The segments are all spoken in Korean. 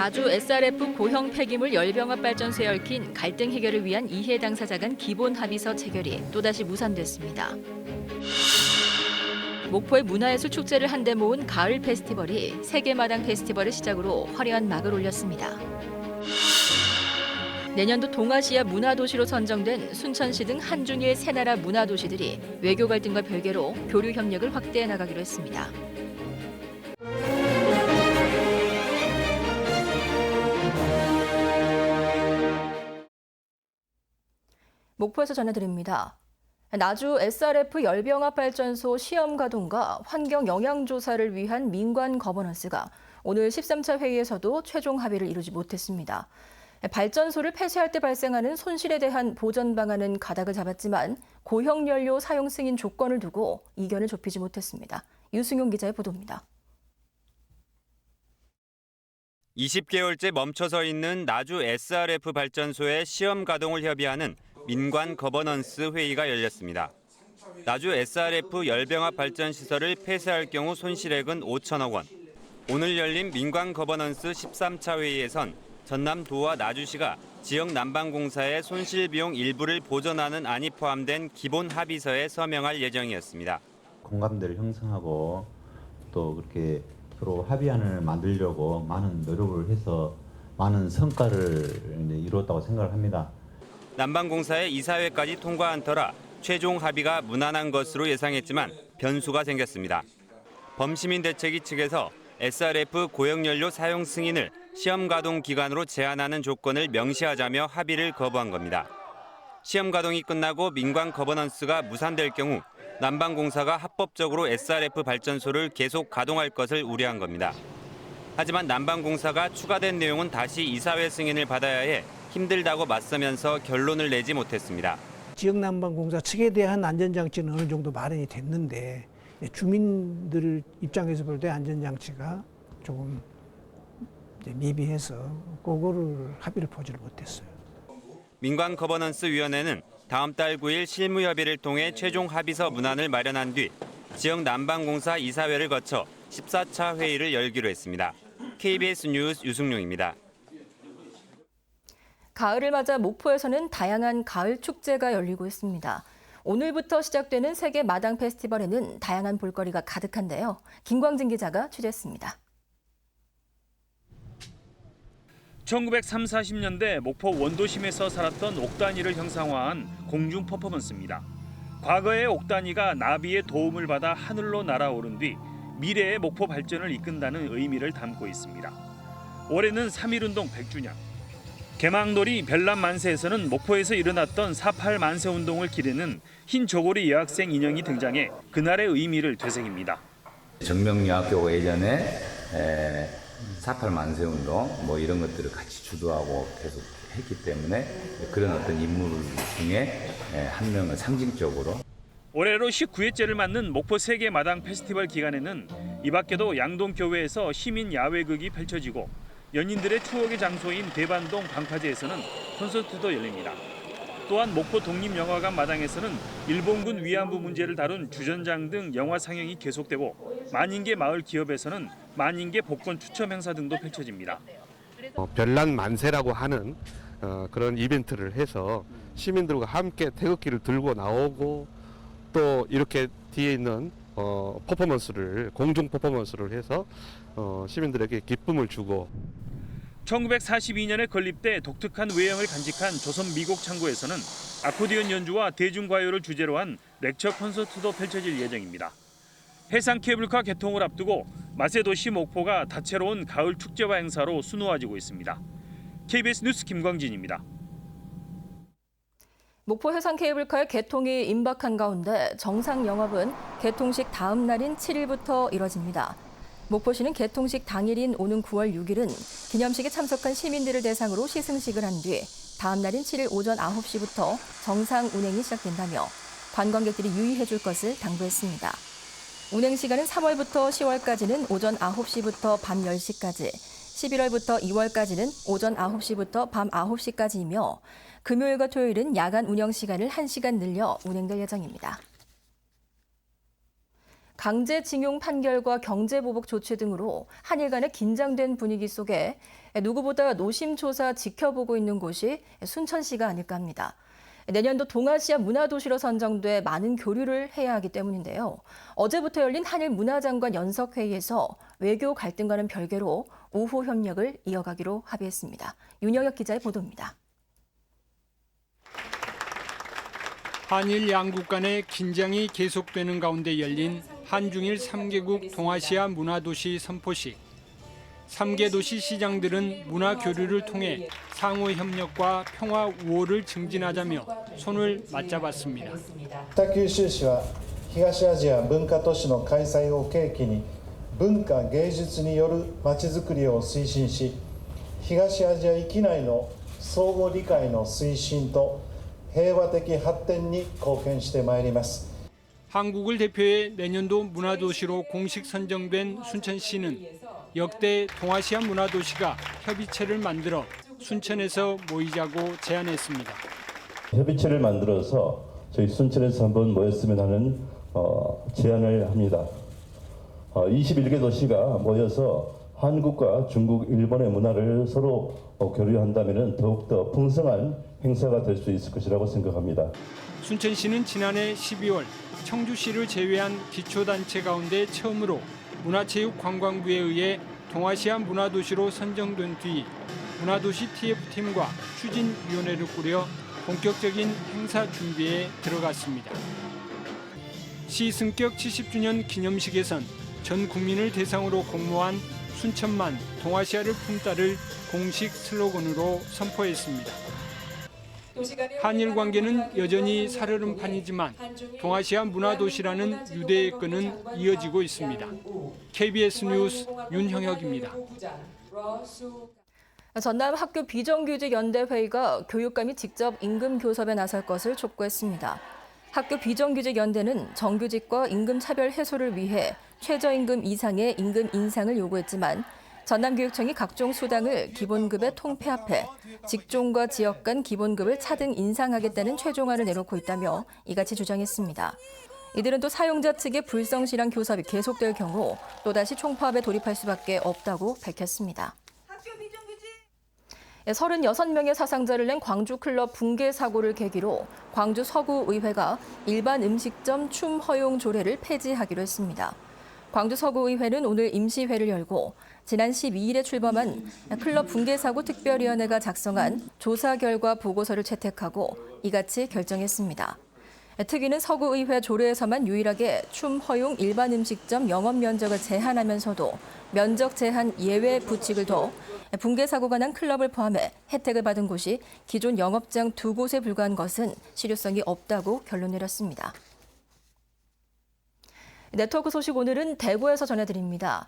나주 SRF 고형 폐기물 열병합 발전소에 얽힌 갈등 해결을 위한 이해 당사자 간 기본 합의서 체결이 또다시 무산됐습니다. 목포의 문화예술 축제를 한데 모은 가을 페스티벌이 세계마당 페스티벌을 시작으로 화려한 막을 올렸습니다. 내년도 동아시아 문화도시로 선정된 순천시 등 한중일 세 나라 문화도시들이 외교 갈등과 별개로 교류 협력을 확대해 나가기로 했습니다. 목포에서 전해드립니다. 나주 SRF 열병합 발전소 시험 가동과 환경 영향 조사를 위한 민관 거버넌스가 오늘 13차 회의에서도 최종 합의를 이루지 못했습니다. 발전소를 폐쇄할 때 발생하는 손실에 대한 보전 방안은 가닥을 잡았지만 고형 연료 사용 승인 조건을 두고 이견을 좁히지 못했습니다. 유승용 기자의 보도입니다. 20개월째 멈춰서 있는 나주 SRF 발전소의 시험 가동을 협의하는 민관 거버넌스 회의가 열렸습니다. 나주 SRF 열병합 발전 시설을 폐쇄할 경우 손실액은 5천억 원. 오늘 열린 민관 거버넌스 13차 회의에선 전남도와 나주시가 지역 난방공사의 손실 비용 일부를 보전하는 안이 포함된 기본 합의서에 서명할 예정이었습니다. 공감대를 형성하고 또 그렇게 서로 합의안을 만들려고 많은 노력을 해서 많은 성과를 이루었다고 생각을 합니다. 난방공사의 이사회까지 통과한 터라 최종 합의가 무난한 것으로 예상했지만 변수가 생겼습니다. 범시민대책위 측에서 SRF 고형연료 사용 승인을 시험 가동 기간으로 제한하는 조건을 명시하자며 합의를 거부한 겁니다. 시험 가동이 끝나고 민관 거버넌스가 무산될 경우 난방공사가 합법적으로 SRF 발전소를 계속 가동할 것을 우려한 겁니다. 하지만 난방공사가 추가된 내용은 다시 이사회 승인을 받아야 해 힘들다고 맞서면서 결론을 내지 못했습니다. 지역난방공사 측에 대한 안전장치는 어느 정도 마련이 됐는데 주민들 입장에서 볼 때 안전장치가 조금 미비해서 그거를 합의를 보지를 못했어요. 민관 거버넌스 위원회는 다음 달 9일 실무 협의를 통해 최종 합의서 문안을 마련한 뒤 지역 난방공사 이사회를 거쳐 14차 회의를 열기로 했습니다. KBS 뉴스 유승용입니다. 가을을 맞아 목포에서는 다양한 가을 축제가 열리고 있습니다. 오늘부터 시작되는 세계 마당 페스티벌에는 다양한 볼거리가 가득한데요. 김광진 기자가 취재했습니다. 1930, 40년대 목포 원도심에서 살았던 옥단이를 형상화한 공중 퍼포먼스입니다. 과거의 옥단이가 나비의 도움을 받아 하늘로 날아오른 뒤 미래의 목포 발전을 이끈다는 의미를 담고 있습니다. 올해는 3.1운동 100주년. 개막놀이 별난만세에서는 목포에서 일어났던 4.8 만세운동을 기리는 흰 저고리 여학생 인형이 등장해 그날의 의미를 되새깁니다. 정명여학교가 예전에 4.8 만세운동 이런 것들을 같이 주도하고 계속 했기 때문에 그런 어떤 인물 중에 한 명을 상징적으로. 올해로 19회째를 맞는 목포 세계 마당 페스티벌 기간에는 이 밖에도 양동교외에서 시민 야외극이 펼쳐지고 연인들의 추억의 장소인 대반동 방파제에서는 콘서트도 열립니다. 또한 목포 독립영화관 마당에서는 일본군 위안부 문제를 다룬 주전장 등 영화 상영이 계속되고 만인계 마을 기업에서는 만인계 복권 추첨 행사 등도 펼쳐집니다. 별난 만세라고 하는 그런 이벤트를 해서 시민들과 함께 태극기를 들고 나오고 또 이렇게 뒤에 있는 퍼포먼스를 공중 퍼포먼스를 해서 시민들에게 기쁨을 주고. 1942년에 건립돼 독특한 외형을 간직한 조선 미곡 창고에서는 아코디언 연주와 대중과요를 주제로 한 렉처 콘서트도 펼쳐질 예정입니다. 해상 케이블카 개통을 앞두고 마세도시 목포가 다채로운 가을 축제와 행사로 수놓아지고 있습니다. KBS 뉴스 김광진입니다. 목포 해상 케이블카의 개통이 임박한 가운데 정상 영업은 개통식 다음 날인 7일부터 이뤄집니다. 목포시는 개통식 당일인 오는 9월 6일은 기념식에 참석한 시민들을 대상으로 시승식을 한 뒤 다음 날인 7일 오전 9시부터 정상 운행이 시작된다며 관광객들이 유의해 줄 것을 당부했습니다. 운행 시간은 3월부터 10월까지는 오전 9시부터 밤 10시까지, 11월부터 2월까지는 오전 9시부터 밤 9시까지이며 금요일과 토요일은 야간 운영 시간을 1시간 늘려 운행될 예정입니다. 강제징용 판결과 경제보복 조치 등으로 한일 간의 긴장된 분위기 속에 누구보다 노심초사 지켜보고 있는 곳이 순천시가 아닐까 합니다. 내년도 동아시아 문화도시로 선정돼 많은 교류를 해야 하기 때문인데요. 어제부터 열린 한일 문화장관 연석회의에서 외교 갈등과는 별개로 우호 협력을 이어가기로 합의했습니다. 윤영혁 기자의 보도입니다. 한일 양국 간의 긴장이 계속되는 가운데 열린 한중일 3개국 동아시아 문화도시 선포식. 3개 도시 시장들은 문화 교류를 통해 상호 협력과 평화 우호를 증진하자며 손을 맞잡았습니다. 北九州市は東アジア文化都市の開催を契機に文化芸術によるまちづくりを推進し、東アジア域内の相互理解の推進と平和的発展に貢献してまいります。 한국을 대표해 내년도 문화도시로 공식 선정된 순천시는 역대 동아시아 문화도시가 협의체를 만들어 순천에서 모이자고 제안했습니다. 협의체를 만들어서 저희 순천에서 한번 모였으면 하는 제안을 합니다. 21개 도시가 모여서 한국과 중국, 일본의 문화를 서로 교류한다면 더욱더 풍성한 행사가 될 수 있을 것이라고 생각합니다. 순천시는 지난해 12월 청주시를 제외한 기초단체 가운데 처음으로 문화체육관광부에 의해 동아시아 문화도시로 선정된 뒤 문화도시 TF팀과 추진위원회를 꾸려 본격적인 행사 준비에 들어갔습니다. 시 승격 70주년 기념식에선 전 국민을 대상으로 공모한 순천만 동아시아를 품다를 공식 슬로건으로 선포했습니다. 한일 관계는 여전히 살얼음판이지만 동아시아 문화도시라는 유대의 끈은 이어지고 있습니다. KBS 뉴스 윤형혁입니다. 전남 학교 비정규직 연대회의가 교육감이 직접 임금 교섭에 나설 것을 촉구했습니다. 학교 비정규직 연대는 정규직과 임금 차별 해소를 위해 최저임금 이상의 임금 인상을 요구했지만 전남교육청이 각종 수당을 기본급에 통폐합해 직종과 지역 간 기본급을 차등 인상하겠다는 최종안을 내놓고 있다며 이같이 주장했습니다. 이들은 또 사용자 측의 불성실한 교섭이 계속될 경우 또다시 총파업에 돌입할 수밖에 없다고 밝혔습니다. 36명의 사상자를 낸 광주클럽 붕괴 사고를 계기로 광주 서구의회가 일반 음식점 춤 허용 조례를 폐지하기로 했습니다. 광주 서구의회는 오늘 임시회를 열고 지난 12일에 출범한 클럽 붕괴 사고 특별위원회가 작성한 조사 결과 보고서를 채택하고 이같이 결정했습니다. 특위는 서구의회 조례에서만 유일하게 춤 허용 일반 음식점 영업 면적을 제한하면서도 면적 제한 예외 부칙을 둬 붕괴 사고가 난 클럽을 포함해 혜택을 받은 곳이 기존 영업장 2곳에 불과한 것은 실효성이 없다고 결론 내렸습니다. 네트워크 소식 오늘은 대구에서 전해드립니다.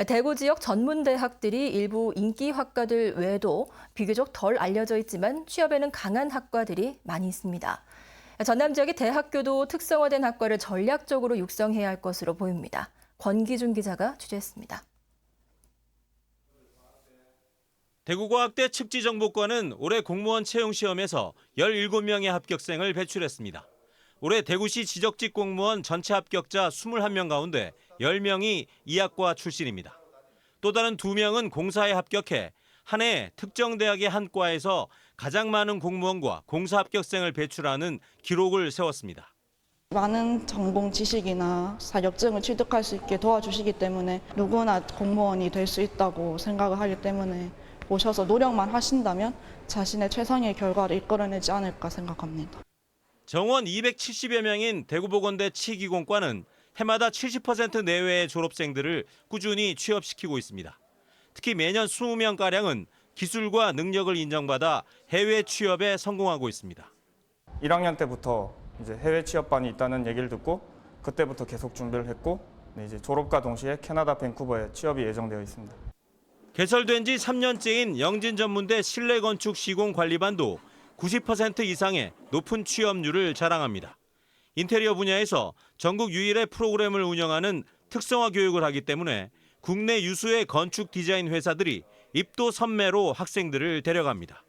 대구 지역 전문대학들이 일부 인기 학과들 외에도 비교적 덜 알려져 있지만 취업에는 강한 학과들이 많이 있습니다. 전남 지역의 대학교도 특성화된 학과를 전략적으로 육성해야 할 것으로 보입니다. 권기준 기자가 취재했습니다. 대구과학대 측지정보과는 올해 공무원 채용시험에서 17명의 합격생을 배출했습니다. 올해 대구시 지적직 공무원 전체 합격자 21명 가운데 10명이 이 학과 출신입니다. 또 다른 2명은 공사에 합격해 한 해 특정 대학의 한 과에서 가장 많은 공무원과 공사 합격생을 배출하는 기록을 세웠습니다. 많은 전공 지식이나 자격증을 취득할 수 있게 도와주시기 때문에 누구나 공무원이 될 수 있다고 생각을 하기 때문에 오셔서 노력만 하신다면 자신의 최상의 결과를 이끌어내지 않을까 생각합니다. 정원 270여 명인 대구보건대 치기공과는 해마다 70% 내외의 졸업생들을 꾸준히 취업시키고 있습니다. 특히 매년 20명가량은 기술과 능력을 인정받아 해외 취업에 성공하고 있습니다. 1학년 때부터 이제 해외 취업반이 있다는 얘기를 듣고 그때부터 계속 준비를 했고 이제 졸업과 동시에 캐나다 밴쿠버에 취업이 예정되어 있습니다. 개설된 지 3년째인 영진전문대 실내건축 시공관리반도 90% 이상의 높은 취업률을 자랑합니다. 인테리어 분야에서 전국 유일의 프로그램을 운영하는 특성화 교육을 하기 때문에 국내 유수의 건축 디자인 회사들이 입도 선매로 학생들을 데려갑니다.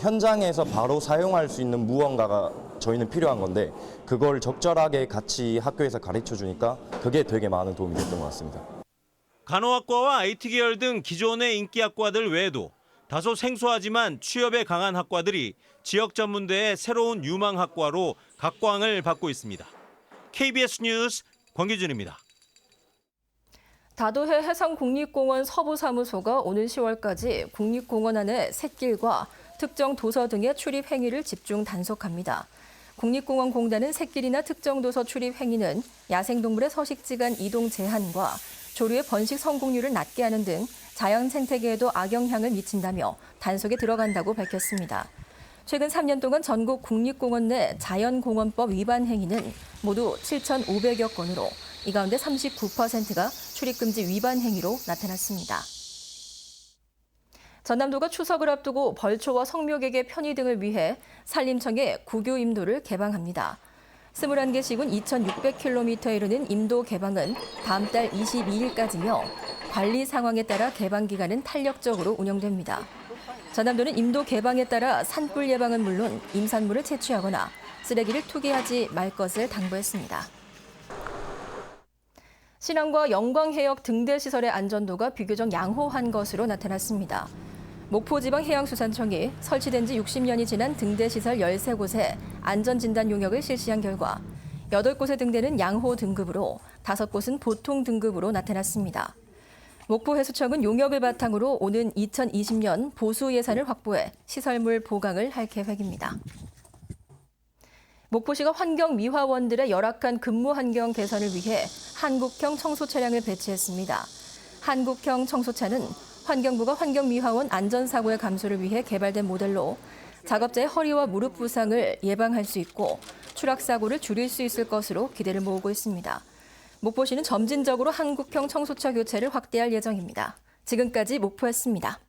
현장에서 바로 사용할 수 있는 무언가가 저희는 필요한 건데 그걸 적절하게 같이 학교에서 가르쳐 주니까 그게 되게 많은 도움이 됐던 것 같습니다. 간호학과와 IT 계열 등 기존의 인기 학과들 외에도 다소 생소하지만 취업에 강한 학과들이 지역 전문대의 새로운 유망 학과로 각광을 받고 있습니다. KBS 뉴스 권기준입니다. 다도해 해상국립공원 서부사무소가 오는 10월까지 국립공원 안의 샛길과 특정 도서 등의 출입 행위를 집중 단속합니다. 국립공원공단은 샛길이나 특정 도서 출입 행위는 야생동물의 서식지 간 이동 제한과 조류의 번식 성공률을 낮게 하는 등 자연 생태계에도 악영향을 미친다며 단속에 들어간다고 밝혔습니다. 최근 3년 동안 전국 국립공원 내 자연공원법 위반 행위는 모두 7,500여 건으로 이 가운데 39%가 출입금지 위반 행위로 나타났습니다. 전남도가 추석을 앞두고 벌초와 성묘객의 편의 등을 위해 산림청의 국유 임도를 개방합니다. 21개 시군 2,600km에 이르는 임도 개방은 다음 달 22일까지며 관리 상황에 따라 개방 기간은 탄력적으로 운영됩니다. 전남도는 임도 개방에 따라 산불 예방은 물론 임산물을 채취하거나 쓰레기를 투기하지 말 것을 당부했습니다. 신안과 영광해역 등대시설의 안전도가 비교적 양호한 것으로 나타났습니다. 목포지방해양수산청이 설치된 지 60년이 지난 등대시설 13곳에 안전진단 용역을 실시한 결과 8곳의 등대는 양호 등급으로 5곳은 보통 등급으로 나타났습니다. 목포해수청은 용역을 바탕으로 오는 2020년 보수 예산을 확보해 시설물 보강을 할 계획입니다. 목포시가 환경미화원들의 열악한 근무 환경 개선을 위해 한국형 청소 차량을 배치했습니다. 한국형 청소차는 환경부가 환경미화원 안전사고의 감소를 위해 개발된 모델로 작업자의 허리와 무릎 부상을 예방할 수 있고 추락사고를 줄일 수 있을 것으로 기대를 모으고 있습니다. 목포시는 점진적으로 한국형 청소차 교체를 확대할 예정입니다. 지금까지 목포였습니다.